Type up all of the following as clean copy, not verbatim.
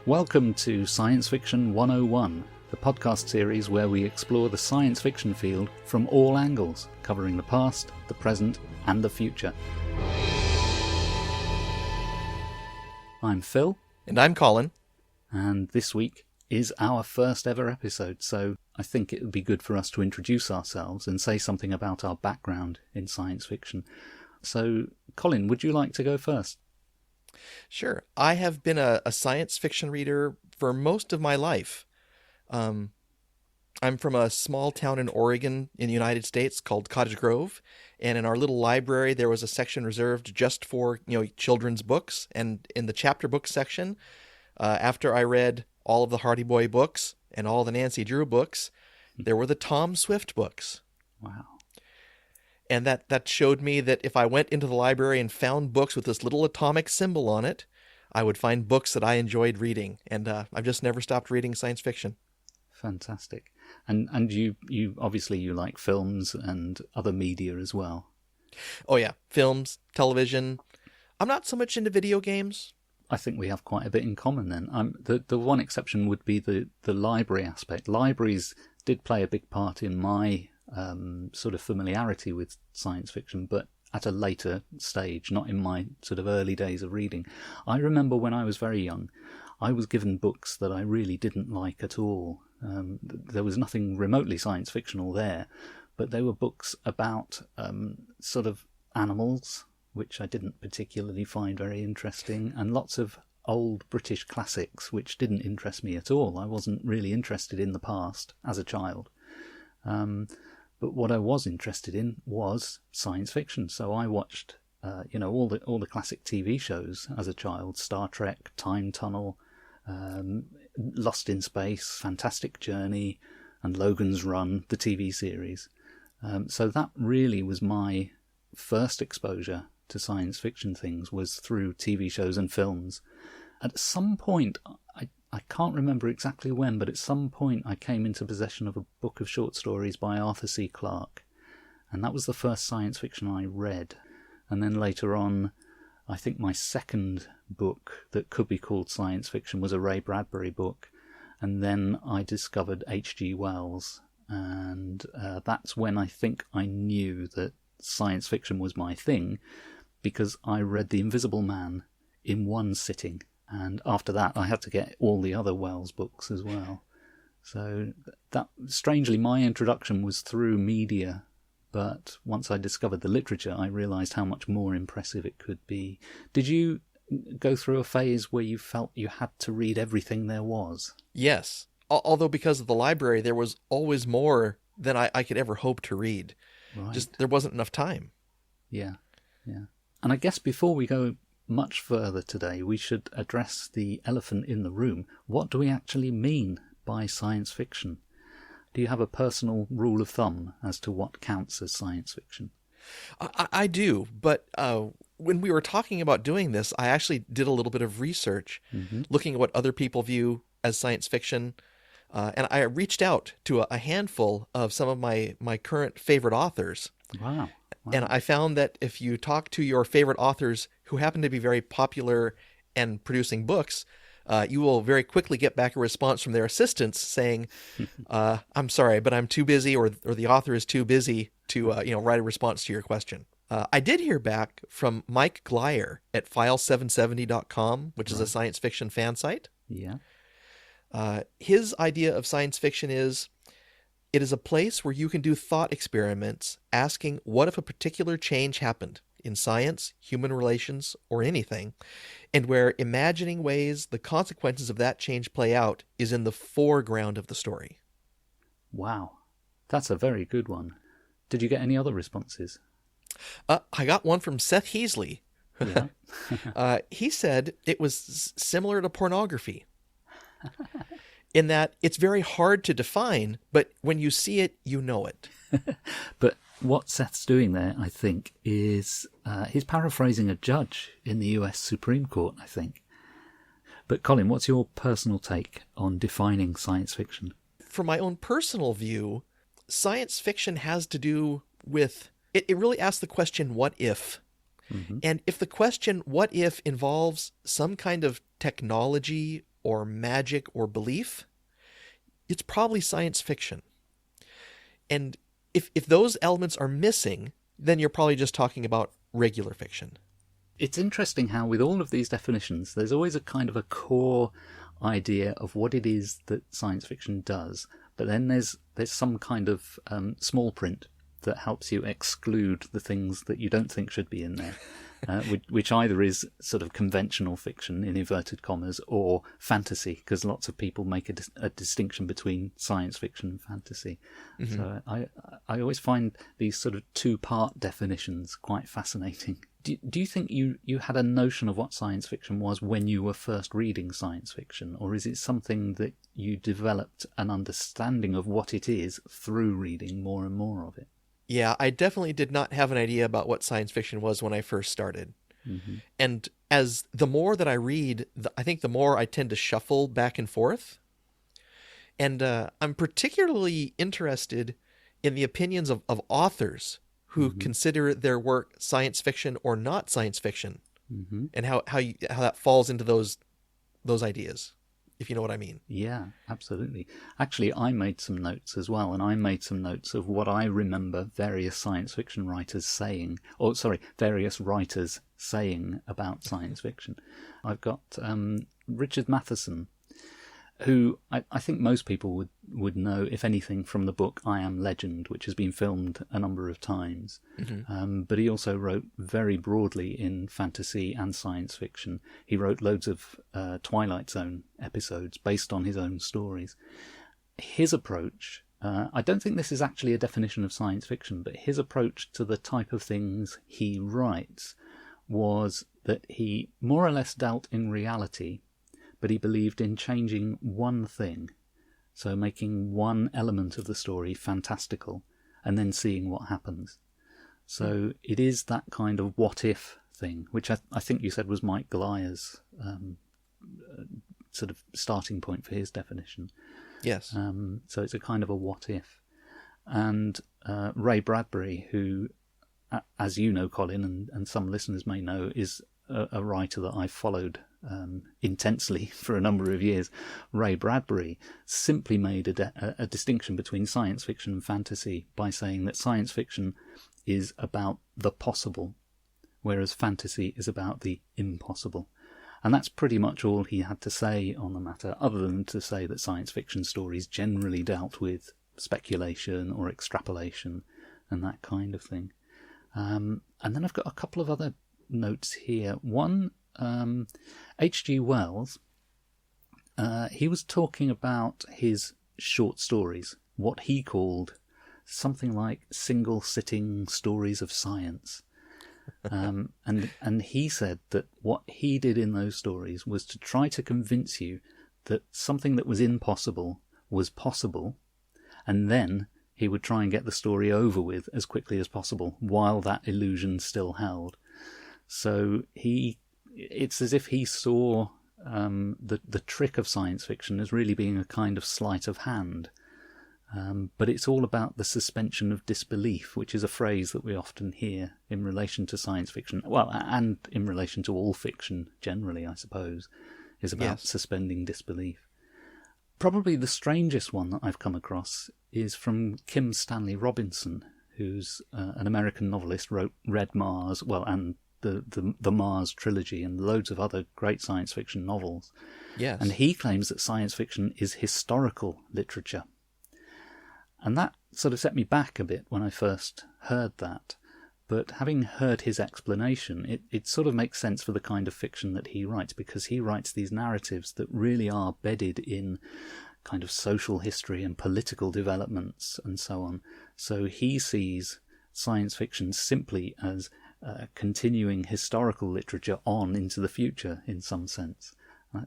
Welcome to Science Fiction 101, the podcast series where we explore the science fiction field from all angles, covering the past, the present, and the future. I'm Phil. And I'm Colin. And this week is our first ever episode, so I think it would be good for us to introduce ourselves and say something about our background in science fiction. So, Colin, would you like to go first? Sure. I have been a science fiction reader for most of my life. I'm from a small town in Oregon in the United States called Cottage Grove, and in our little library there was a section reserved just for children's books. And in the chapter book section, after I read all of the Hardy Boy books and all the Nancy Drew books, there were the Tom Swift books. Wow. And that showed me that if I went into the library and found books with this little atomic symbol on it, I would find books that I enjoyed reading. And I've just never stopped reading science fiction. Fantastic. And you obviously you like films and other media as well. Oh yeah, films, television. I'm not so much into video games. I think we have quite a bit in common then. The one exception would be the library aspect. Libraries did play a big part in my sort of familiarity with science fiction, but at a later stage, not in my sort of early days of reading. I remember when I was very young, I was given books that I really didn't like at all. There was nothing remotely science fictional there, but they were books about sort of animals, which I didn't particularly find very interesting, and lots of old British classics, which didn't interest me at all. I wasn't really interested in the past as a child. But what I was interested in was science fiction. So I watched, all the classic TV shows as a child: Star Trek, Time Tunnel, Lost in Space, Fantastic Journey, and Logan's Run, the TV series. So that really was my first exposure to science fiction things, was through TV shows and films. At some point, I can't remember exactly when, but at some point I came into possession of a book of short stories by Arthur C. Clarke, and that was the first science fiction I read. And then later on, I think my second book that could be called science fiction was a Ray Bradbury book, and then I discovered H.G. Wells, and that's when I think I knew that science fiction was my thing, because I read The Invisible Man in one sitting. And after that, I had to get all the other Wells books as well. So that, strangely, my introduction was through media. But once I discovered the literature, I realised how much more impressive it could be. Did you go through a phase where you felt you had to read everything there was? Yes. Although because of the library, there was always more than I could ever hope to read. Right. Just there wasn't enough time. Yeah. And I guess before we go much further today, we should address the elephant in the room. What do we actually mean by science fiction? Do you have a personal rule of thumb as to what counts as science fiction? I do, but when we were talking about doing this, I actually did a little bit of research, looking at what other people view as science fiction, and I reached out to a handful of some of my current favorite authors. Wow. And I found that if you talk to your favorite authors who happen to be very popular and producing books, you will very quickly get back a response from their assistants saying, I'm sorry, but I'm too busy, or the author is too busy to write a response to your question. I did hear back from Mike Glyer at file770.com, which is a science fiction fan site. Yeah. His idea of science fiction is, it is a place where you can do thought experiments asking what if a particular change happened in science, human relations, or anything, and where imagining ways the consequences of that change play out is in the foreground of the story. Wow. That's a very good one. Did you get any other responses? I got one from Seth Heasley. Yeah. He said it was similar to pornography. In that it's very hard to define, but when you see it, you know it. But what Seth's doing there, I think, is he's paraphrasing a judge in the US Supreme Court, I think. But Colin, what's your personal take on defining science fiction? From my own personal view, science fiction has to do with, it really asks the question, what if? And if the question, what if, involves some kind of technology or magic or belief, it's probably science fiction. And if those elements are missing, then you're probably just talking about regular fiction. It's interesting how with all of these definitions, there's always a kind of a core idea of what it is that science fiction does, but then there's some kind of small print that helps you exclude the things that you don't think should be in there, which either is sort of conventional fiction, in inverted commas, or fantasy, because lots of people make a distinction between science fiction and fantasy. Mm-hmm. So I always find these sort of two-part definitions quite fascinating. Do you think you had a notion of what science fiction was when you were first reading science fiction, or is it something that you developed an understanding of what it is through reading more and more of it? Yeah, I definitely did not have an idea about what science fiction was when I first started. Mm-hmm. And as the more that I read, I think the more I tend to shuffle back and forth. And I'm particularly interested in the opinions of authors who mm-hmm. consider their work science fiction or not science fiction, mm-hmm. and how that falls into those ideas, if you know what I mean. Yeah, absolutely. Actually, I made some notes as well, and I made some notes of what I remember various science fiction writers saying, various writers saying about science fiction. I've got Richard Matheson, who I think most people would know, if anything, from the book I Am Legend, which has been filmed a number of times. Mm-hmm. But he also wrote very broadly in fantasy and science fiction. He wrote loads of Twilight Zone episodes based on his own stories. His approach, I don't think this is actually a definition of science fiction, but his approach to the type of things he writes was that he more or less dealt in reality, but he believed in changing one thing, so making one element of the story fantastical, and then seeing what happens. So it is that kind of what-if thing, which I think you said was Mike Gleyer's sort of starting point for his definition. Yes. So it's a kind of a what-if. And Ray Bradbury, who, as you know, Colin, and some listeners may know, is a writer that I've followed intensely for a number of years. Ray Bradbury simply made a distinction between science fiction and fantasy by saying that science fiction is about the possible, whereas fantasy is about the impossible. And that's pretty much all he had to say on the matter, other than to say that science fiction stories generally dealt with speculation or extrapolation and that kind of thing. And then I've got a couple of other notes here. One, H.G. Wells, he was talking about his short stories, what he called something like single-sitting stories of science. And he said that what he did in those stories was to try to convince you that something that was impossible was possible, and then he would try and get the story over with as quickly as possible while that illusion still held. So it's as if he saw the trick of science fiction as really being a kind of sleight of hand. But it's all about the suspension of disbelief, which is a phrase that we often hear in relation to science fiction, well, and in relation to all fiction generally, I suppose, is about suspending disbelief. Probably the strangest one that I've come across is from Kim Stanley Robinson, who's an American novelist, wrote Red Mars, and the Mars trilogy and loads of other great science fiction novels. Yes. And he claims that science fiction is historical literature. And that sort of set me back a bit when I first heard that. But having heard his explanation, it sort of makes sense for the kind of fiction that he writes, because he writes these narratives that really are bedded in kind of social history and political developments and so on. So he sees science fiction simply as continuing historical literature on into the future in some sense.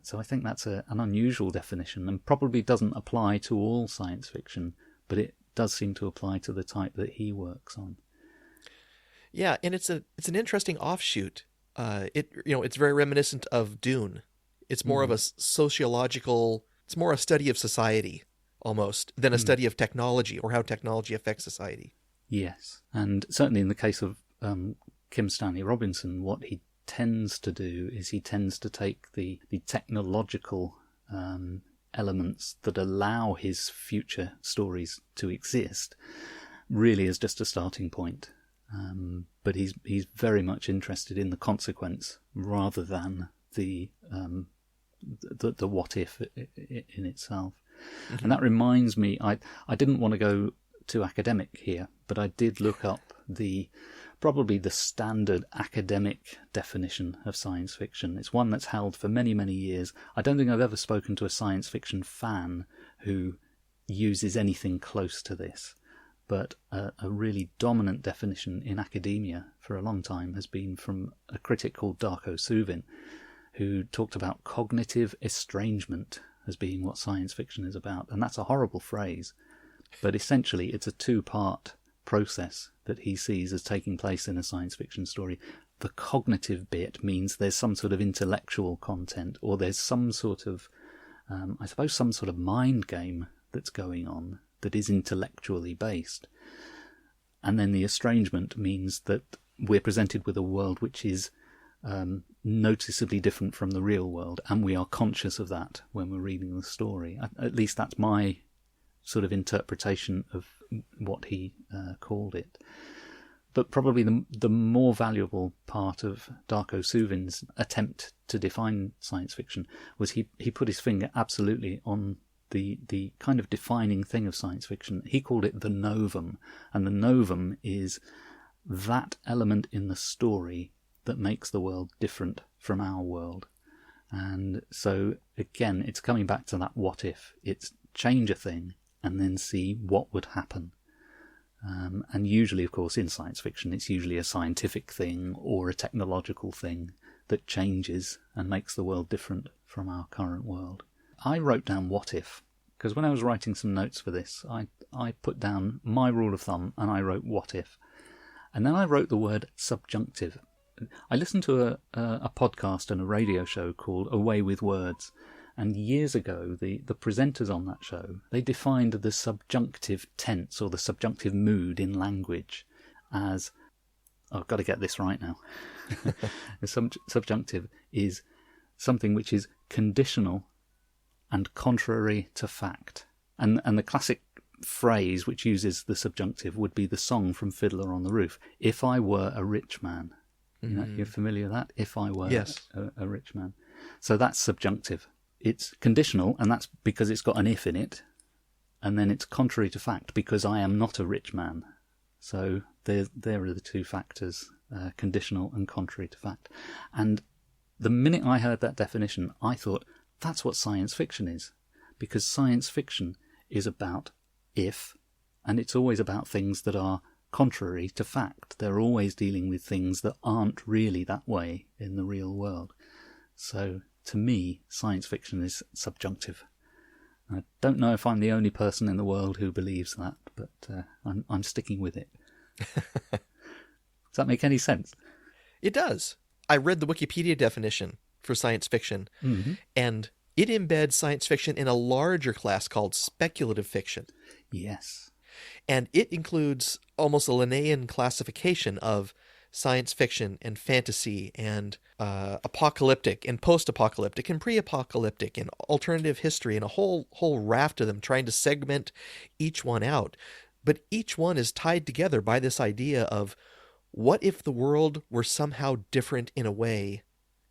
So I think that's an unusual definition and probably doesn't apply to all science fiction, but it does seem to apply to the type that he works on. Yeah, and it's an interesting offshoot. It's very reminiscent of Dune. It's more of a sociological. It's more a study of society almost than a study of technology or how technology affects society. Yes, and certainly in the case of Kim Stanley Robinson, what he tends to do is he tends to take the technological elements that allow his future stories to exist really is just a starting point. But he's very much interested in the consequence rather than the what if in itself. Mm-hmm. And that reminds me, I didn't want to go too academic here, but I did look up probably the standard academic definition of science fiction. It's one that's held for many, many years. I don't think I've ever spoken to a science fiction fan who uses anything close to this. But a really dominant definition in academia for a long time has been from a critic called Darko Suvin, who talked about cognitive estrangement as being what science fiction is about. And that's a horrible phrase, but essentially it's a two-part process that he sees as taking place in a science fiction story. The cognitive bit means there's some sort of intellectual content, or there's some sort of, I suppose, some sort of mind game that's going on that is intellectually based. And then the estrangement means that we're presented with a world which is noticeably different from the real world, and we are conscious of that when we're reading the story. At least that's my sort of interpretation of what he called it. But probably the more valuable part of Darko Suvin's attempt to define science fiction was he put his finger absolutely on the kind of defining thing of science fiction. He called it the novum, and the novum is that element in the story that makes the world different from our world. And so again, it's coming back to that what if. It's change a thing and then see what would happen. And usually, of course, in science fiction, it's usually a scientific thing or a technological thing that changes and makes the world different from our current world. I wrote down what if, because when I was writing some notes for this, I put down my rule of thumb and I wrote what if. And then I wrote the word subjunctive. I listened to a podcast and a radio show called Away with Words. And years ago, the presenters on that show, they defined the subjunctive tense or the subjunctive mood in language as, I've got to get this right now. The subjunctive is something which is conditional and contrary to fact. And the classic phrase which uses the subjunctive would be the song from Fiddler on the Roof. If I were a rich man. You know, you're familiar with that? If I were a rich man. So that's subjunctive. It's conditional, and that's because it's got an if in it. And then it's contrary to fact, because I am not a rich man. So there are the two factors, conditional and contrary to fact. And the minute I heard that definition, I thought, that's what science fiction is. Because science fiction is about if, and it's always about things that are contrary to fact. They're always dealing with things that aren't really that way in the real world. So to me, science fiction is subjunctive. I don't know if I'm the only person in the world who believes that, but I'm sticking with it. Does that make any sense? It does. I read the Wikipedia definition for science fiction, and it embeds science fiction in a larger class called speculative fiction. Yes. And it includes almost a Linnaean classification of science fiction and fantasy and apocalyptic and post-apocalyptic and pre-apocalyptic and alternative history and a whole raft of them, trying to segment each one out. But each one is tied together by this idea of what if the world were somehow different in a way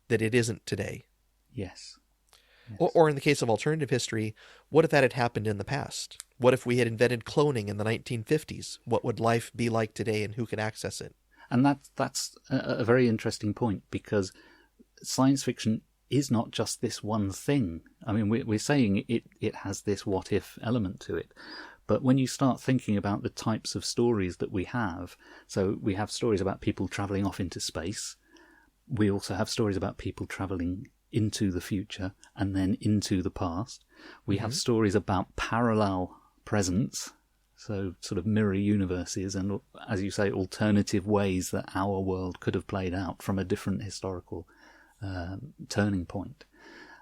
that it isn't today? Yes. Or in the case of alternative history, what if that had happened in the past? What if we had invented cloning in the 1950s? What would life be like today, and who could access it? And that's a very interesting point, because science fiction is not just this one thing. I mean, we're saying it has this what-if element to it. But when you start thinking about the types of stories that we have, so we have stories about people travelling off into space. We also have stories about people travelling into the future and then into the past. We have stories about parallel presents, so sort of mirror universes and, as you say, alternative ways that our world could have played out from a different historical turning point.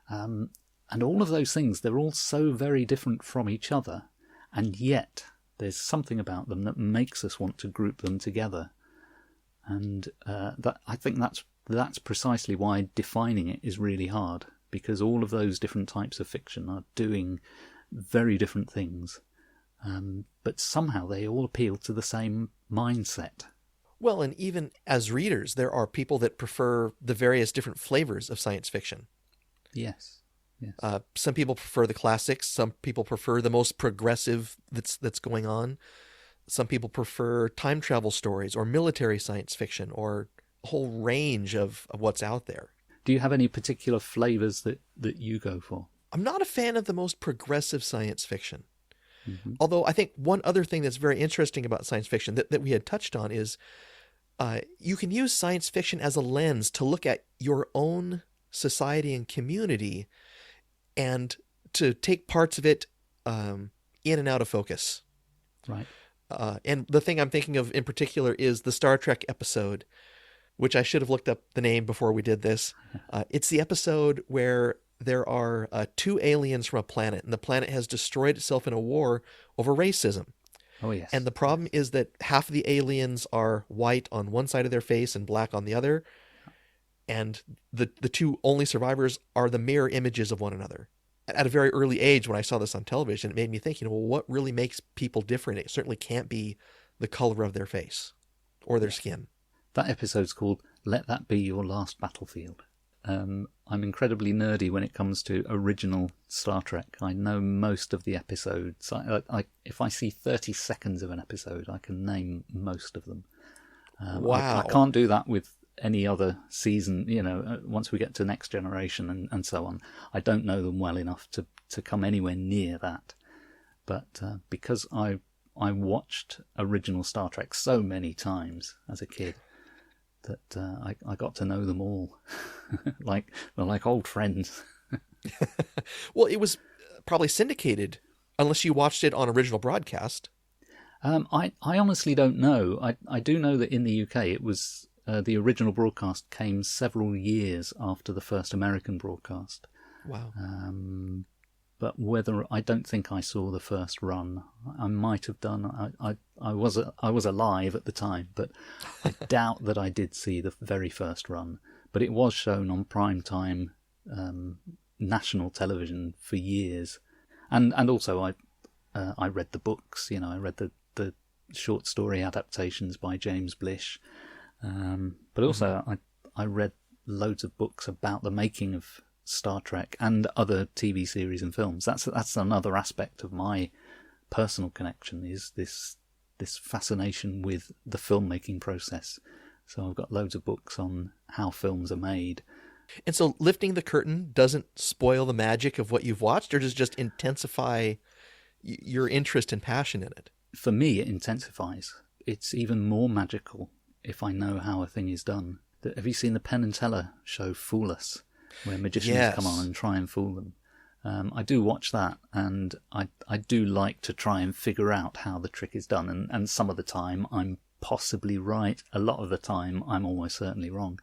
And all of those things, they're all so very different from each other, and yet there's something about them that makes us want to group them together. And I think that's precisely why defining it is really hard, because all of those different types of fiction are doing very different things. But somehow they all appeal to the same mindset. Well, and even as readers, there are people that prefer the various different flavors of science fiction. Yes. Yes. Some people prefer the classics. Some people prefer the most progressive that's going on. Some people prefer time travel stories or military science fiction or a whole range of what's out there. Do you have any particular flavors that you go for? I'm not a fan of the most progressive science fiction. Mm-hmm. Although I think one other thing that's very interesting about science fiction that we had touched on is you can use science fiction as a lens to look at your own society and community and to take parts of it in and out of focus. Right. And the thing I'm thinking of in particular is the Star Trek episode, which I should have looked up the name before we did this. It's the episode where there are 2 aliens from a planet, and the planet has destroyed itself in a war over racism. Oh, yes. And the problem is that half of the aliens are white on one side of their face and black on the other. And the 2 only survivors are the mirror images of one another. At a very early age, when I saw this on television, it made me think, well, what really makes people different? It certainly can't be the color of their face or their skin. That episode's called Let That Be Your Last Battlefield. I'm incredibly nerdy when it comes to original Star Trek. I know most of the episodes. If I see 30 seconds of an episode, I can name most of them. Wow. I can't do that with any other season, once we get to Next Generation and so on. I don't know them well enough to come anywhere near that. But because I watched original Star Trek so many times as a kid, that I got to know them all like old friends. Well, it was probably syndicated, unless you watched it on original broadcast. I honestly don't know. I do know that in the UK it was the original broadcast came several years after the first American broadcast. Wow. But I don't think I saw the first run. I might have done. I was alive at the time, but I doubt that I did see the very first run. But it was shown on prime time national television for years, and also I read the books. I read the short story adaptations by James Blish, but also I read loads of books about the making of Star Trek and other TV series and films. That's another aspect of my personal connection, is this fascination with the filmmaking process. So I've got loads of books on how films are made. And so lifting the curtain doesn't spoil the magic of what you've watched, or does it just intensify your interest and passion in it? For me, it intensifies. It's even more magical if I know how a thing is done. Have you seen the Penn and Teller show Fool Us, where magicians come on and try and fool them? I do watch that, and I do like to try and figure out how the trick is done, and some of the time I'm possibly right. A lot of the time I'm almost certainly wrong.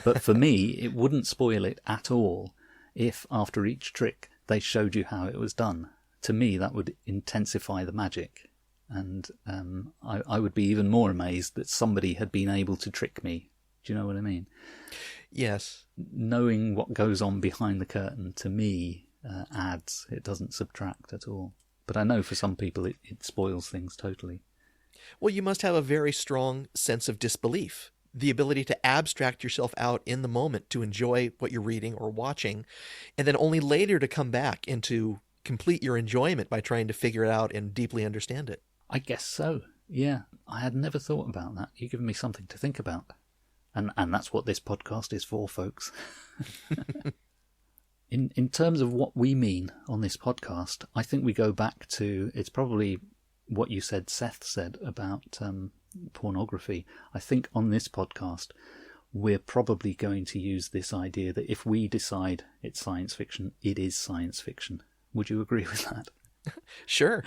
But for me, it wouldn't spoil it at all if after each trick they showed you how it was done. To me, that would intensify the magic, and I would be even more amazed that somebody had been able to trick me. Do you know what I mean? Yes. Knowing what goes on behind the curtain, to me, adds. It doesn't subtract at all. But I know for some people it spoils things totally. Well, you must have a very strong sense of disbelief, the ability to abstract yourself out in the moment to enjoy what you're reading or watching, and then only later to come back and to complete your enjoyment by trying to figure it out and deeply understand it. I guess so, yeah. I had never thought about that. You've given me something to think about. And that's what this podcast is for, folks. In terms of what we mean on this podcast, I think we go back to, it's probably what you said, Seth said about pornography. I think on this podcast, we're probably going to use this idea that if we decide it's science fiction, it is science fiction. Would you agree with that? Sure.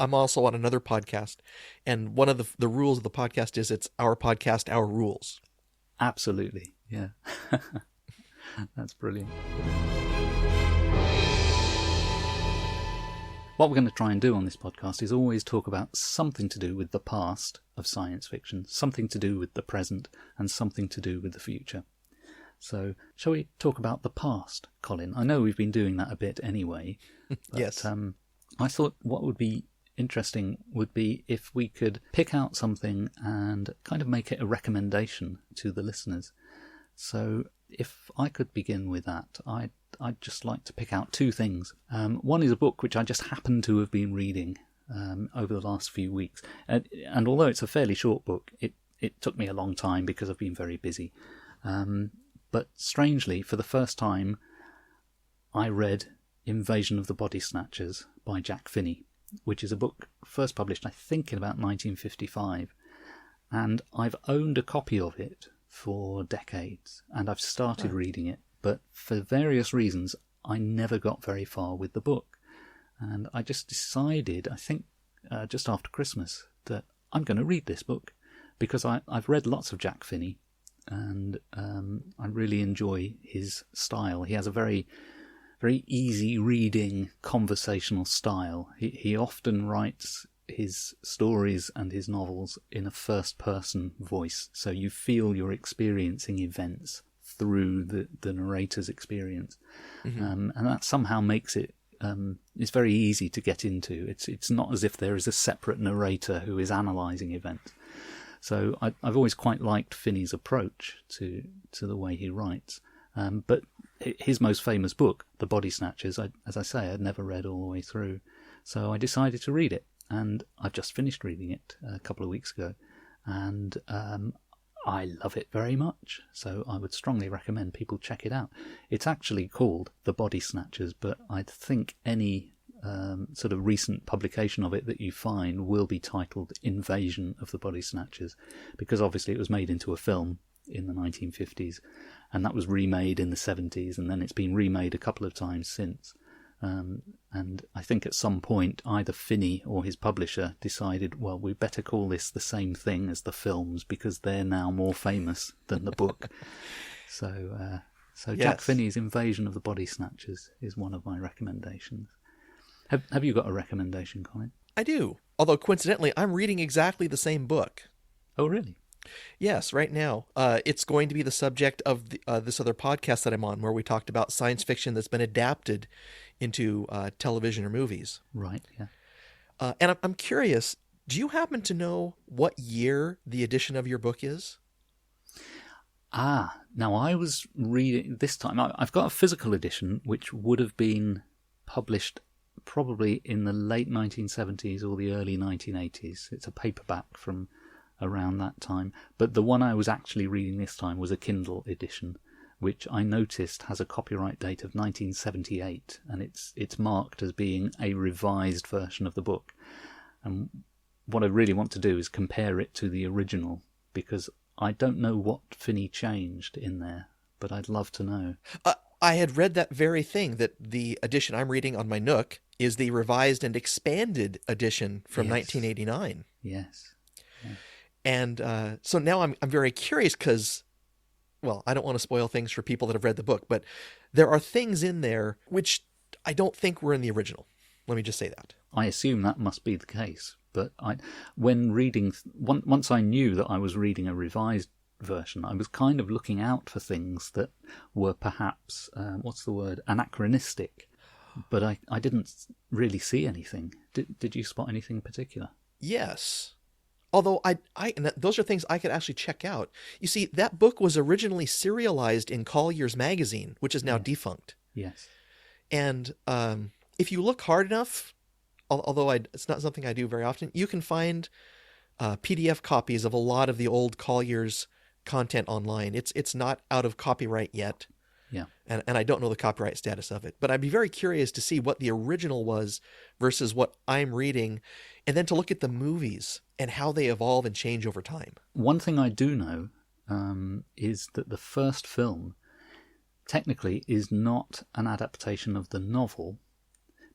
I'm also on another podcast, and one of the rules of the podcast is it's our podcast, our rules. Absolutely, yeah. That's brilliant. What we're going to try and do on this podcast is always talk about something to do with the past of science fiction, something to do with the present, and something to do with the future. So, shall we talk about the past, Colin? I know we've been doing that a bit anyway. But, Yes. I thought what would be interesting would be if we could pick out something and kind of make it a recommendation to the listeners. So, if I could begin with that, I'd just like to pick out two things. One is a book which I just happen to have been reading over the last few weeks. And although it's a fairly short book, it took me a long time because I've been very busy. But strangely, for the first time, I read Invasion of the Body Snatchers by Jack Finney, which is a book first published, I think, in about 1955. And I've owned a copy of it for decades, and I've started reading it. But for various reasons, I never got very far with the book. And I just decided, I think just after Christmas, that I'm going to read this book because I've read lots of Jack Finney, and I really enjoy his style. He has a very, very easy reading conversational style. He often writes his stories and his novels in a first-person voice, so you feel you're experiencing events through the narrator's experience. And that somehow makes it it's very easy to get into. It's not as if there is a separate narrator who is analysing events. So I've always quite liked Finney's approach to the way he writes. But his most famous book, The Body Snatchers, as I say, I'd never read all the way through. So I decided to read it, and I've just finished reading it a couple of weeks ago. And I love it very much, so I would strongly recommend people check it out. It's actually called The Body Snatchers, but I think any sort of recent publication of it that you find will be titled Invasion of the Body Snatchers, because obviously it was made into a film in the 1950s, and that was remade in the 70s, and then it's been remade a couple of times since. And I think at some point either Finney or his publisher decided, well, we better call this the same thing as the films because they're now more famous than the book. So yes. Jack Finney's Invasion of the Body Snatchers is one of my recommendations. Have you got a recommendation, Colin? I do. Although coincidentally, I'm reading exactly the same book. Oh, really? Yes, right now. It's going to be the subject of this other podcast that I'm on, where we talked about science fiction that's been adapted into television or movies. Right, yeah. And I'm curious, do you happen to know what year the edition of your book is? Now I was reading this time. I've got a physical edition which would have been published probably in the late 1970s or the early 1980s. It's a paperback from around that time. But the one I was actually reading this time was a Kindle edition, which I noticed has a copyright date of 1978, and it's marked as being a revised version of the book. And what I really want to do is compare it to the original, because I don't know what Finney changed in there, but I'd love to know. I had read that very thing, that the edition I'm reading on my Nook is the revised and expanded edition from 1989. Yes. Yeah. And so now I'm very curious because, well, I don't want to spoil things for people that have read the book, but there are things in there which I don't think were in the original. Let me just say that. I assume that must be the case, but when reading, once I knew that I was reading a revised version, I was kind of looking out for things that were perhaps, anachronistic, but I didn't really see anything. Did you spot anything in particular? Yes. Although and those are things I could actually check out. You see, that book was originally serialized in Collier's magazine, which is now defunct. Yes. And if you look hard enough, although it's not something I do very often, you can find PDF copies of a lot of the old Collier's content online. It's not out of copyright yet. Yeah. And I don't know the copyright status of it, but I'd be very curious to see what the original was versus what I'm reading, and then to look at the movies and how they evolve and change over time. One thing I do know is that the first film technically is not an adaptation of the novel,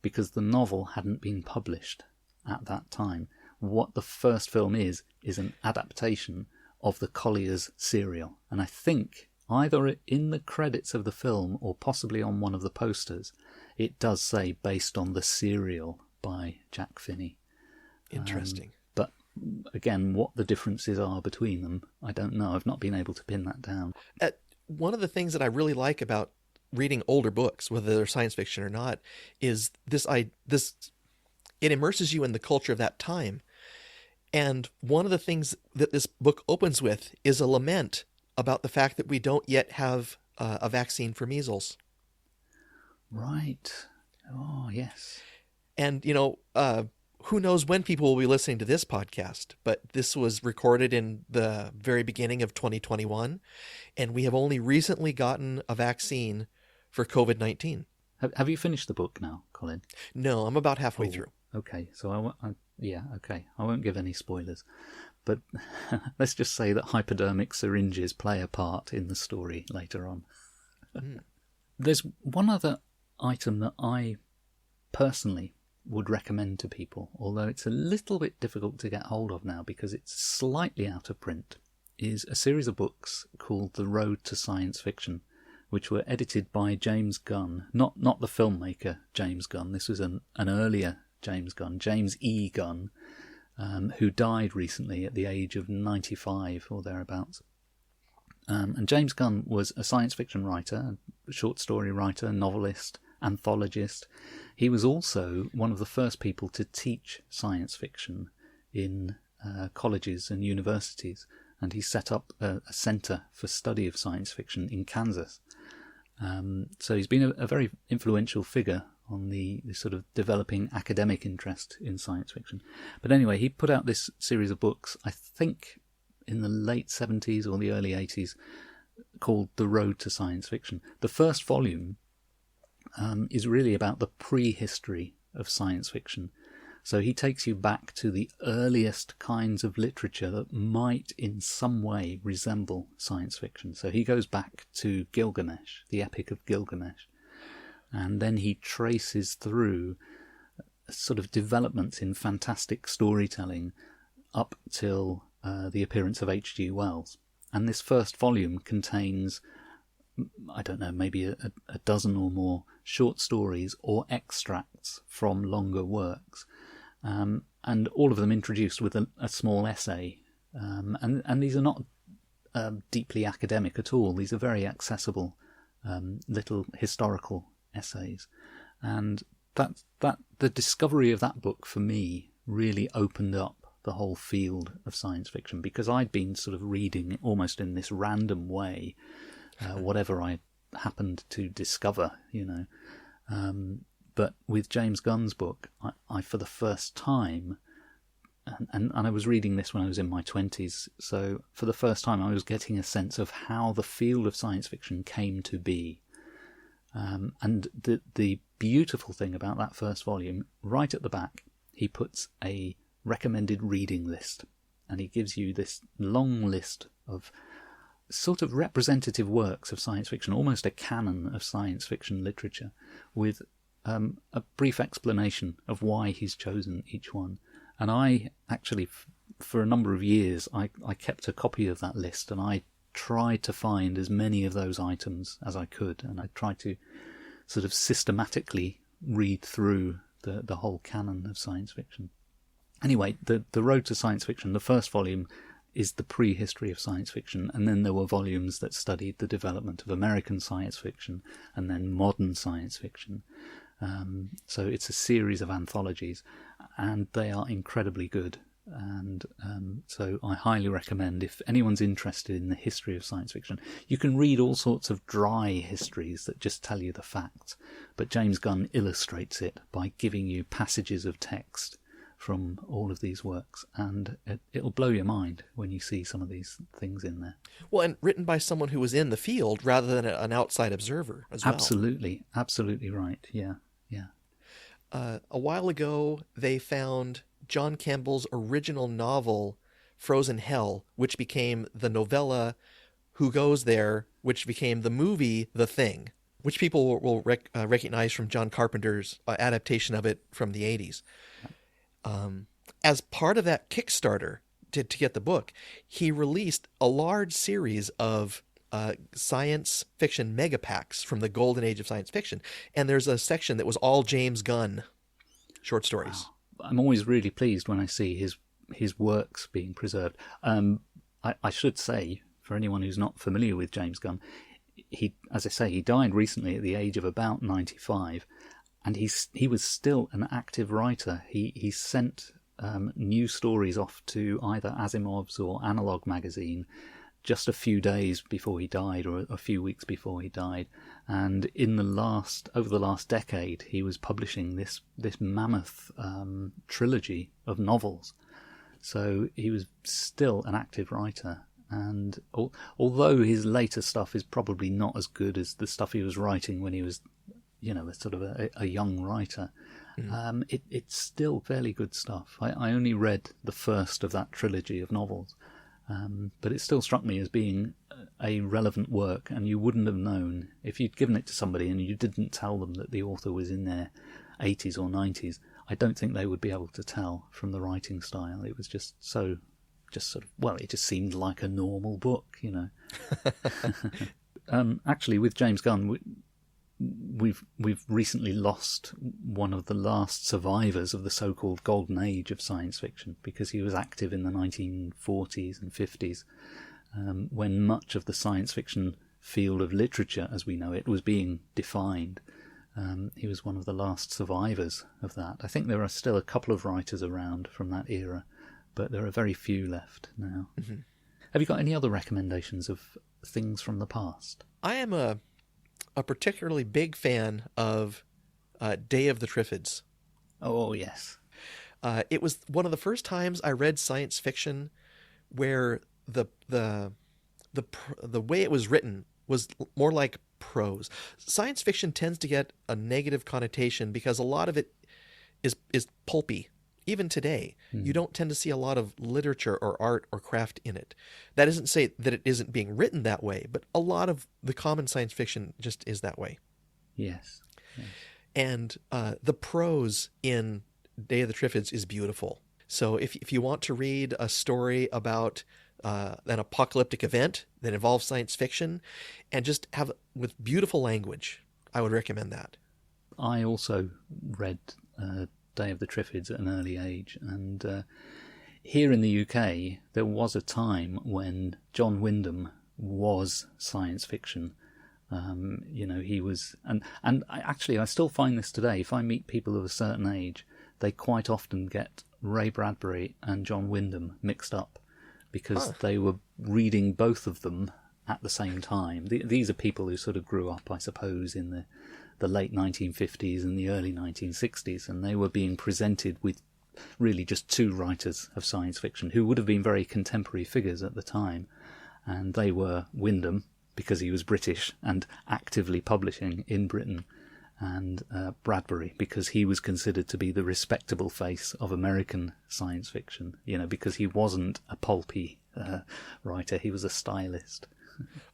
because the novel hadn't been published at that time. What the first film is an adaptation of the Collier's serial. And I think either in the credits of the film or possibly on one of the posters, it does say based on the serial by Jack Finney. Interesting. But again, what the differences are between them, I don't know. I've not been able to pin that down. one of the things that I really like about reading older books, whether they're science fiction or not, is it immerses you in the culture of that time. And one of the things that this book opens with is a lament about the fact that we don't yet have a vaccine for measles. Right. Oh, yes. And, who knows when people will be listening to this podcast, but this was recorded in the very beginning of 2021, and we have only recently gotten a vaccine for COVID-19. Have you finished the book now, Colin? No, I'm about halfway through. Okay, so I won't give any spoilers, but let's just say that hypodermic syringes play a part in the story later on. There's one other item that I personally would recommend to people, although it's a little bit difficult to get hold of now because it's slightly out of print, is a series of books called The Road to Science Fiction, which were edited by James Gunn, not the filmmaker James Gunn. This was an earlier James Gunn, James E. Gunn, who died recently at the age of 95 or thereabouts. And James Gunn was a science fiction writer, a short story writer, novelist, anthologist. He was also one of the first people to teach science fiction in colleges and universities, and he set up a centre for study of science fiction in Kansas. So he's been a very influential figure on the sort of developing academic interest in science fiction. But anyway, he put out this series of books, I think in the late 70s or the early 80s, called The Road to Science Fiction. The first volume is really about the prehistory of science fiction. So he takes you back to the earliest kinds of literature that might in some way resemble science fiction. So he goes back to Gilgamesh, the Epic of Gilgamesh, and then he traces through sort of developments in fantastic storytelling up till the appearance of H.G. Wells. And this first volume contains, I don't know, maybe a dozen or more short stories or extracts from longer works, and all of them introduced with a small essay. And these are not deeply academic at all. These are very accessible little historical essays. And that the discovery of that book for me really opened up the whole field of science fiction, because I'd been sort of reading almost in this random way whatever I happened to discover, but with James Gunn's book, I for the first time, and I was reading this when I was in my 20s, so for the first time I was getting a sense of how the field of science fiction came to be. And the beautiful thing about that first volume, right at the back, he puts a recommended reading list, and he gives you this long list of sort of representative works of science fiction, almost a canon of science fiction literature, with a brief explanation of why he's chosen each one. And I actually, for a number of years, I kept a copy of that list, and I tried to find as many of those items as I could, and I tried to sort of systematically read through the whole canon of science fiction. Anyway, the Road to Science Fiction, the first volume, is the prehistory of science fiction, and then there were volumes that studied the development of American science fiction and then modern science fiction. So it's a series of anthologies, and they are incredibly good. And so I highly recommend, if anyone's interested in the history of science fiction. You can read all sorts of dry histories that just tell you the facts, but James Gunn illustrates it by giving you passages of text from all of these works, and it'll blow your mind when you see some of these things in there. Well, and written by someone who was in the field rather than an outside observer as well. Absolutely right. Yeah. A while ago, they found John Campbell's original novel, Frozen Hell, which became the novella Who Goes There, which became the movie The Thing, which people will recognize from John Carpenter's adaptation of it from the 80s. As part of that Kickstarter to get the book, he released a large series of science fiction megapacks from the golden age of science fiction. And there's a section that was all James Gunn short stories. Wow. I'm always really pleased when I see his works being preserved. I should say, for anyone who's not familiar with James Gunn, as I say, he died recently at the age of about 95, and he was still an active writer. He sent new stories off to either Asimov's or Analog magazine just a few days before he died, or a few weeks before he died. And over the last decade, he was publishing this mammoth trilogy of novels. So he was still an active writer. And although his later stuff is probably not as good as the stuff he was writing when he was, a young writer, it's still fairly good stuff. I only read the first of that trilogy of novels, but it still struck me as being a relevant work, and you wouldn't have known if you'd given it to somebody and you didn't tell them that the author was in their 80s or 90s. I don't think they would be able to tell from the writing style. It was just it just seemed like a normal book, Actually, with James Gunn, we've recently lost one of the last survivors of the so-called golden age of science fiction, because he was active in the 1940s and 50s, when much of the science fiction field of literature as we know it was being defined. He was one of the last survivors of that. I think there are still a couple of writers around from that era, but there are very few left now. Mm-hmm. Have you got any other recommendations of things from the past? I am a particularly big fan of Day of the Triffids. Oh, yes. It was one of the first times I read science fiction where the way it was written was more like prose. Science fiction tends to get a negative connotation because a lot of it is pulpy. Even today, you don't tend to see a lot of literature or art or craft in it. That isn't to say that it isn't being written that way, but a lot of the common science fiction just is that way. Yes. And the prose in Day of the Triffids is beautiful. So if you want to read a story about an apocalyptic event that involves science fiction and just have with beautiful language, I would recommend that. I also read Day of the Triffids at an early age, and here in the UK there was a time when John Wyndham was science fiction. He was, and I still find this today. If I meet people of a certain age, they quite often get Ray Bradbury and John Wyndham mixed up, because they were reading both of them at the same time. These are people who sort of grew up, I suppose, in the late 1950s and the early 1960s, and they were being presented with really just two writers of science fiction who would have been very contemporary figures at the time. And they were Wyndham, because he was British and actively publishing in Britain, and Bradbury, because he was considered to be the respectable face of American science fiction, because he wasn't a pulpy writer, he was a stylist.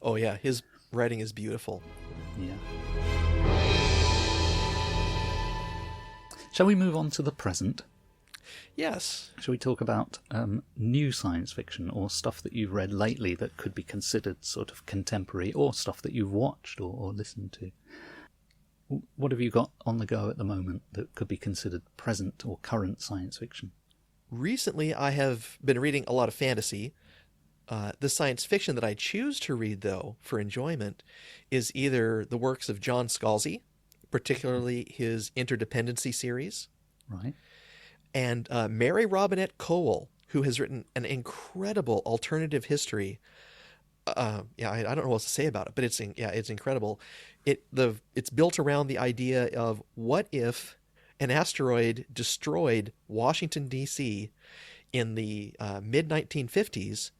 Oh yeah, his writing is beautiful. Yeah. Shall we move on to the present? Yes. Shall we talk about new science fiction, or stuff that you've read lately that could be considered sort of contemporary, or stuff that you've watched or listened to? What have you got on the go at the moment that could be considered present or current science fiction? Recently, I have been reading a lot of fantasy. The science fiction that I choose to read, though, for enjoyment, is either the works of John Scalzi, particularly his Interdependency series, right, and Mary Robinette Kowal, who has written an incredible alternative history. I don't know what else to say about it, but it's incredible. It's built around the idea of what if an asteroid destroyed Washington, D.C. in the mid-1950s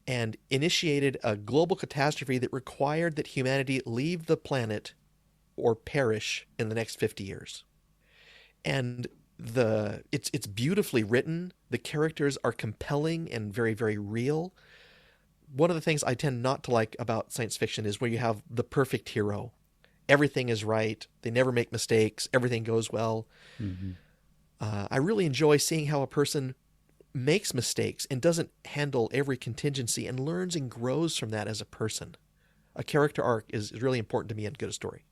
and initiated a global catastrophe that required that humanity leave the planet or perish in the next 50 years. And it's beautifully written. The characters are compelling and very, very real. One of the things I tend not to like about science fiction is where you have the perfect hero. Everything is right. They never make mistakes. Everything goes well. Mm-hmm. I really enjoy seeing how a person makes mistakes and doesn't handle every contingency and learns and grows from that as a person. A character arc is really important to me in good story.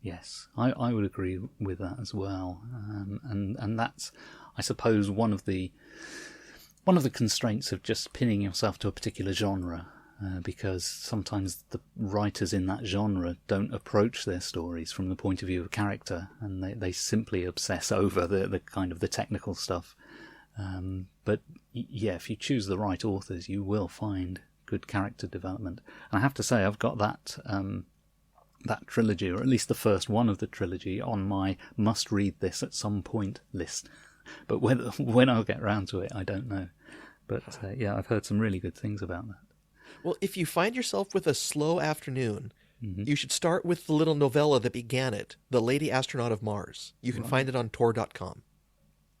Yes, I would agree with that as well. And that's, I suppose, one of the constraints of just pinning yourself to a particular genre. because sometimes the writers in that genre don't approach their stories from the point of view of character, and they simply obsess over the kind of the technical stuff. But yeah, if you choose the right authors, you will find good character development. And I have to say, I've got that trilogy, or at least the first one of the trilogy, on my must-read this at some point list. But when I'll get around to it, I don't know. But yeah, I've heard some really good things about that. Well, if you find yourself with a slow afternoon, Mm-hmm. you should start with the little novella that began it, The Lady Astronaut of Mars. You can find it on Tor.com.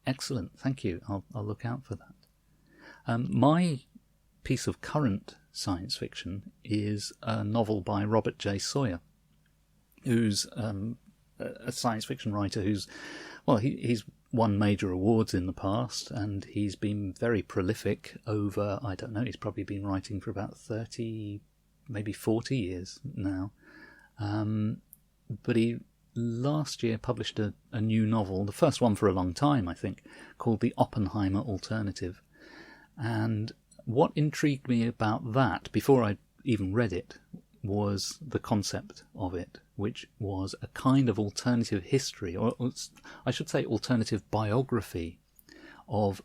Excellent, thank you. I'll look out for that. My piece of current science fiction is a novel by Robert J. Sawyer, who's a science fiction writer who's, well, he's won major awards in the past, and he's been very prolific over, I don't know, he's probably been writing for about 30, maybe 40 years now. But he last year published a new novel, the first one for a long time, I think, called The Oppenheimer Alternative. And what intrigued me about that, before I even read it, was the concept of it, which was a kind of alternative history, or I should say alternative biography of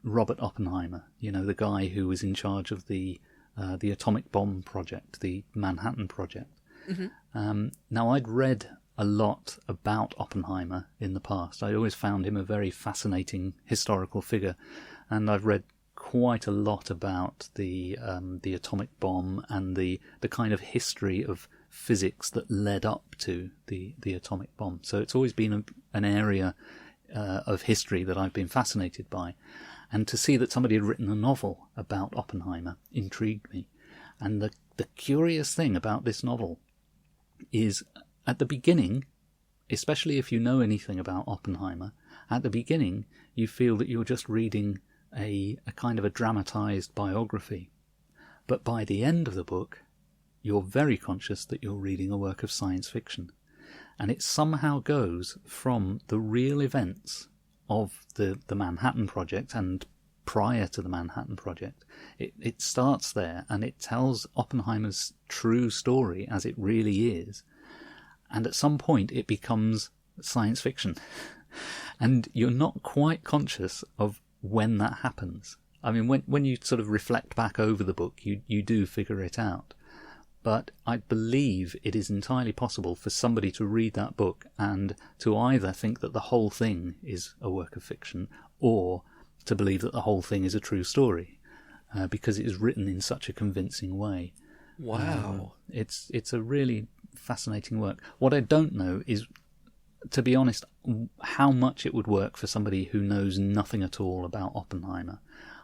Robert Oppenheimer, the guy who was in charge of the atomic bomb project, the Manhattan Project. Mm-hmm. Now, I'd read a lot about Oppenheimer in the past. I always found him a very fascinating historical figure, and I've read quite a lot about the atomic bomb and the kind of history of physics that led up to the atomic bomb. So it's always been an area of history that I've been fascinated by. And to see that somebody had written a novel about Oppenheimer intrigued me. And the curious thing about this novel is, at the beginning, especially if you know anything about Oppenheimer, at the beginning you feel that you're just reading a kind of a dramatized biography. But by the end of the book, you're very conscious that you're reading a work of science fiction. And it somehow goes from the real events of the Manhattan Project, and prior to the Manhattan Project, it starts there, and it tells Oppenheimer's true story as it really is. And at some point it becomes science fiction. And you're not quite conscious of when that happens. I mean, when you sort of reflect back over the book, you do figure it out. But I believe it is entirely possible for somebody to read that book and to either think that the whole thing is a work of fiction, or to believe that the whole thing is a true story, because it is written in such a convincing way. Wow. It's a really fascinating work. What I don't know is, to be honest, how much it would work for somebody who knows nothing at all about Oppenheimer.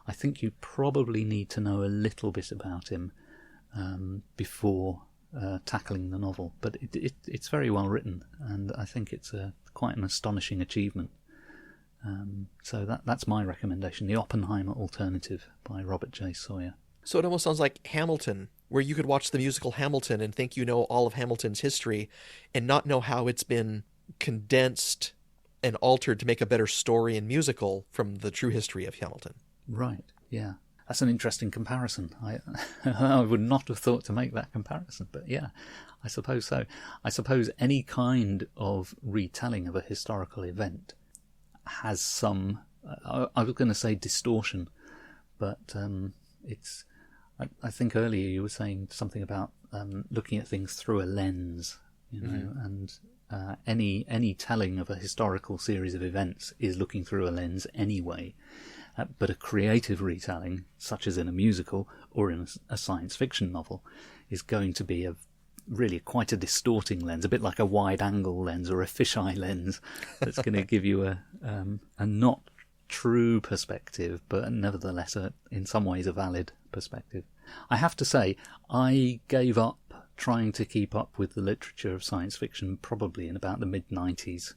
I think you probably need to know a little bit about him before tackling the novel. But it's very well written, and I think it's quite an astonishing achievement. So that's my recommendation, The Oppenheimer Alternative by Robert J. Sawyer. So it almost sounds like Hamilton, where you could watch the musical Hamilton and think you know all of Hamilton's history and not know how it's been condensed and altered to make a better story and musical from the true history of Hamilton. Right, yeah. That's an interesting comparison. I would not have thought to make that comparison, but yeah, I suppose so. I suppose any kind of retelling of a historical event has some, I was going to say distortion, but it's, I think earlier you were saying something about looking at things through a lens, mm-hmm. and any telling of a historical series of events is looking through a lens anyway. But a creative retelling, such as in a musical or in a science fiction novel, is going to be really quite a distorting lens, a bit like a wide-angle lens or a fisheye lens, that's going to give you a not true perspective, but nevertheless, in some ways, a valid perspective. I have to say, I gave up trying to keep up with the literature of science fiction probably in about the mid-90s.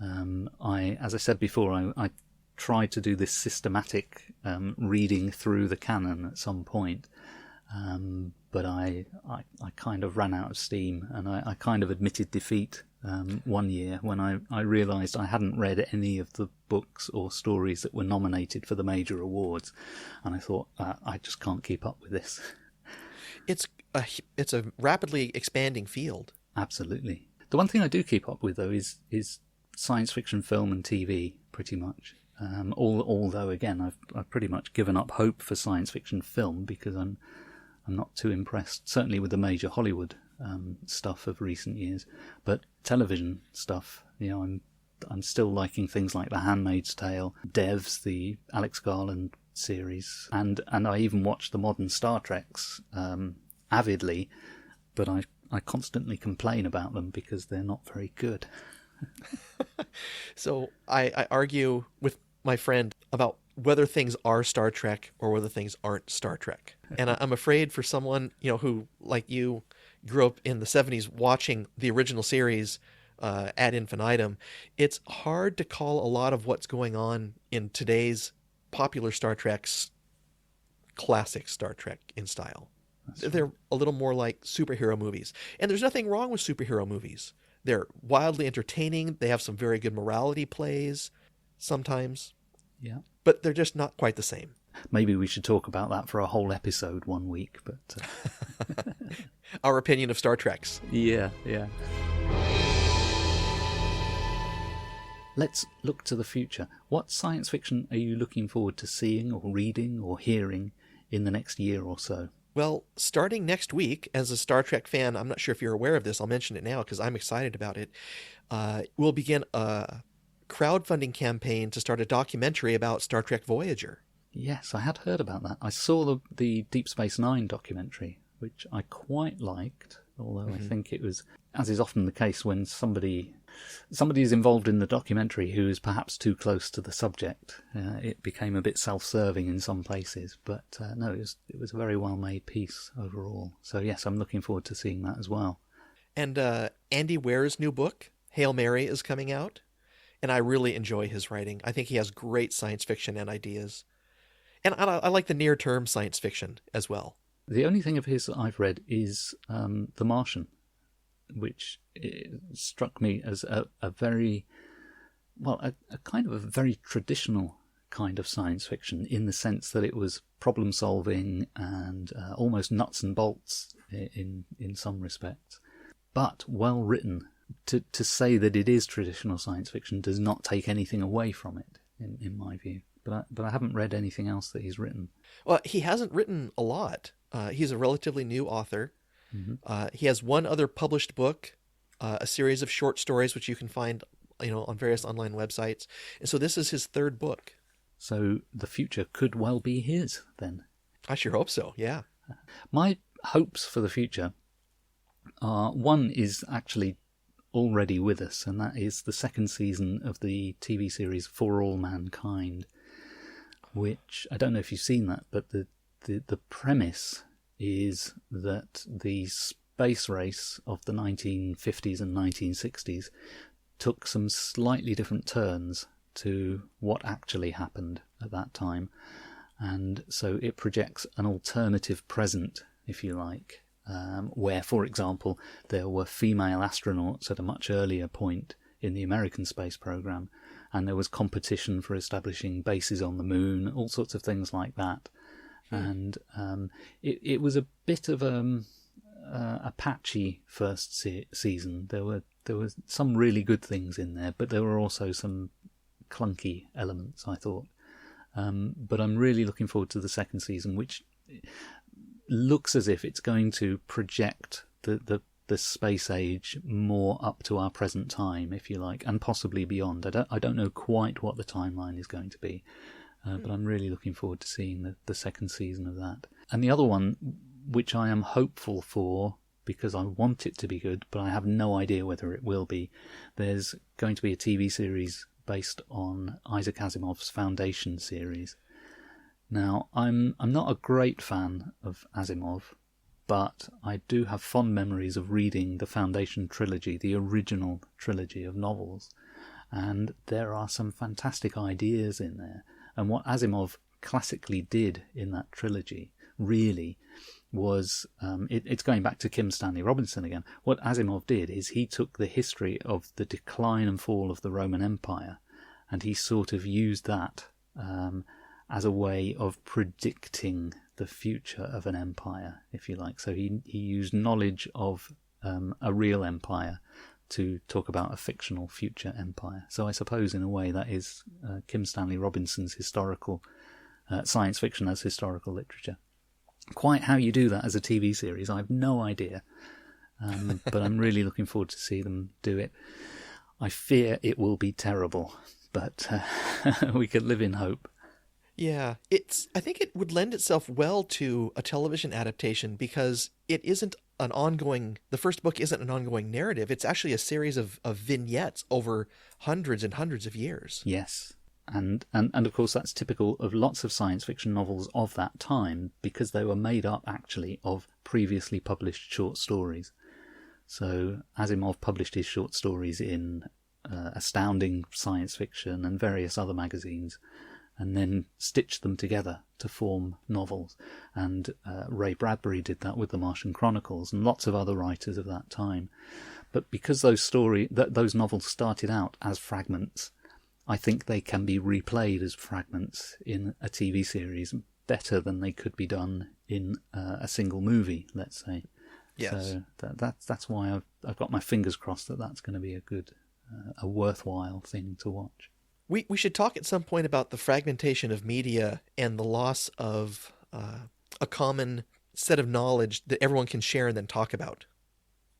As I said before, I tried to do this systematic reading through the canon at some point, but I kind of ran out of steam, and I kind of admitted defeat one year when I realised I hadn't read any of the books or stories that were nominated for the major awards, and I thought, I just can't keep up with this. It's a rapidly expanding field. Absolutely. The one thing I do keep up with, though, is science fiction film and TV, pretty much. Although, again, I've pretty much given up hope for science fiction film because I'm not too impressed, certainly with the major Hollywood stuff of recent years. But television stuff, I'm still liking things like The Handmaid's Tale, Devs, the Alex Garland series, and I even watch the modern Star Treks avidly, but I constantly complain about them because they're not very good. So I argue with my friend about whether things are Star Trek or whether things aren't Star Trek. And I'm afraid for someone, who, like you, grew up in the 70s watching the original series ad infinitum, it's hard to call a lot of what's going on in today's popular Star Treks classic Star Trek in style. They're a little more like superhero movies. And there's nothing wrong with superhero movies. They're wildly entertaining. They have some very good morality plays sometimes. Yeah. But they're just not quite the same. Maybe we should talk about that for a whole episode one week. But Our opinion of Star Treks. Yeah. Let's look to the future. What science fiction are you looking forward to seeing or reading or hearing in the next year or so? Well, starting next week, as a Star Trek fan, I'm not sure if you're aware of this, I'll mention it now because I'm excited about it. We'll begin a crowdfunding campaign to start a documentary about Star Trek Voyager. Yes, I had heard about that. I saw the Deep Space Nine documentary, which I quite liked, although I think it was, as is often the case when somebody is involved in the documentary who is perhaps too close to the subject, it became a bit self-serving in some places. But no, it was a very well-made piece overall. So yes, I'm looking forward to seeing that as well. And Andy Weir's new book, Hail Mary, is coming out, and I really enjoy his writing. I think he has great science fiction and ideas. And I like the near-term science fiction as well. The only thing of his that I've read is The Martian, which struck me as a very, a kind of a very traditional kind of science fiction in the sense that it was problem solving and almost nuts and bolts in some respects, but well written. To say that it is traditional science fiction does not take anything away from it, in my view. But I haven't read anything else that he's written. Well, he hasn't written a lot. He's a relatively new author. Mm-hmm. He has one other published book, a series of short stories which you can find, on various online websites. And so this is his third book. So the future could well be his then. I sure hope so. Yeah. My hopes for the future are, one is actually already with us, and that is the second season of the TV series For All Mankind, which I don't know if you've seen that, but the premise is that the space race of the 1950s and 1960s took some slightly different turns to what actually happened at that time. And so it projects an alternative present, if you like, where, for example, there were female astronauts at a much earlier point in the American space program, and there was competition for establishing bases on the moon, all sorts of things like that. And it was a bit of a patchy first season. There were some really good things in there, but there were also some clunky elements, I thought. But I'm really looking forward to the second season, which looks as if it's going to project the space age more up to our present time, if you like, and possibly beyond. I don't know quite what the timeline is going to be. But I'm really looking forward to seeing the second season of that. And the other one, which I am hopeful for, because I want it to be good, but I have no idea whether it will be, there's going to be a TV series based on Isaac Asimov's Foundation series. Now, I'm not a great fan of Asimov, but I do have fond memories of reading the Foundation trilogy, the original trilogy of novels, and there are some fantastic ideas in there. And what Asimov classically did in that trilogy really was, it's going back to Kim Stanley Robinson again. What Asimov did is he took the history of the decline and fall of the Roman Empire, and he sort of used that as a way of predicting the future of an empire, if you like. So he used knowledge of a real empire to talk about a fictional future empire. So I suppose in a way that is Kim Stanley Robinson's historical science fiction as historical literature. Quite how you do that as a TV series, I have no idea. But I'm really looking forward to see them do it. I fear it will be terrible, but we could live in hope. Yeah, I think it would lend itself well to a television adaptation because it isn't the first book isn't an ongoing narrative. It's actually a series of vignettes over hundreds and hundreds of years. Yes. And of course that's typical of lots of science fiction novels of that time because they were made up actually of previously published short stories. So Asimov published his short stories in Astounding Science Fiction and various other magazines, and then stitched them together to form novels. And Ray Bradbury did that with the Martian Chronicles and lots of other writers of that time. But because those novels started out as fragments, I think they can be replayed as fragments in a TV series better than they could be done in a single movie, let's say. Yes. So that's why I've got my fingers crossed that that's going to be a worthwhile thing to watch. We should talk at some point about the fragmentation of media and the loss of a common set of knowledge that everyone can share and then talk about.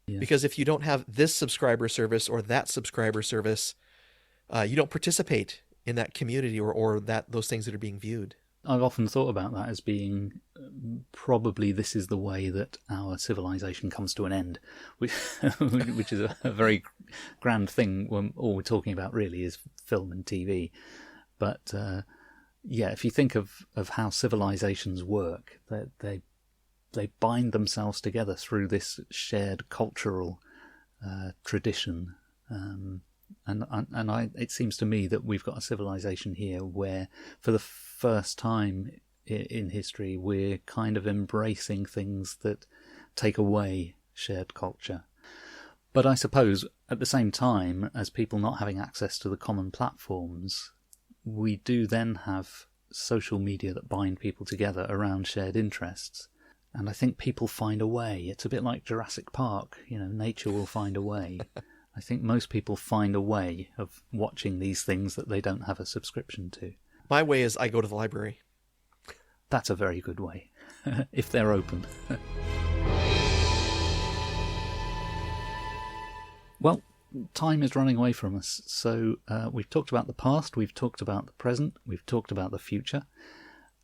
Yeah. Because if you don't have this subscriber service or that subscriber service, you don't participate in that community or those things that are being viewed. I've often thought about that as being probably this is the way that our civilization comes to an end, which is a very grand thing when all we're talking about really is film and TV. But if you think of how civilizations work, they bind themselves together through this shared cultural tradition. It seems to me that we've got a civilization here where, for the first time in history, we're kind of embracing things that take away shared culture. But I suppose at the same time, as people not having access to the common platforms, we do then have social media that bind people together around shared interests. And I think people find a way. It's a bit like Jurassic Park, nature will find a way. I think most people find a way of watching these things that they don't have a subscription to. My way is I go to the library. That's a very good way, if they're open. Well, time is running away from us, so we've talked about the past, we've talked about the present, we've talked about the future,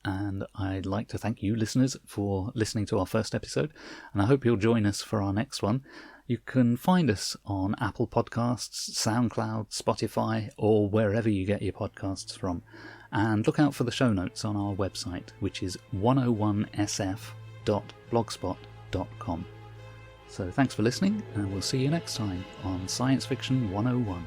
and I'd like to thank you listeners for listening to our first episode, and I hope you'll join us for our next one. You can find us on Apple Podcasts, SoundCloud, Spotify, or wherever you get your podcasts from. And look out for the show notes on our website, which is 101sf.blogspot.com. So thanks for listening, and we'll see you next time on Science Fiction 101.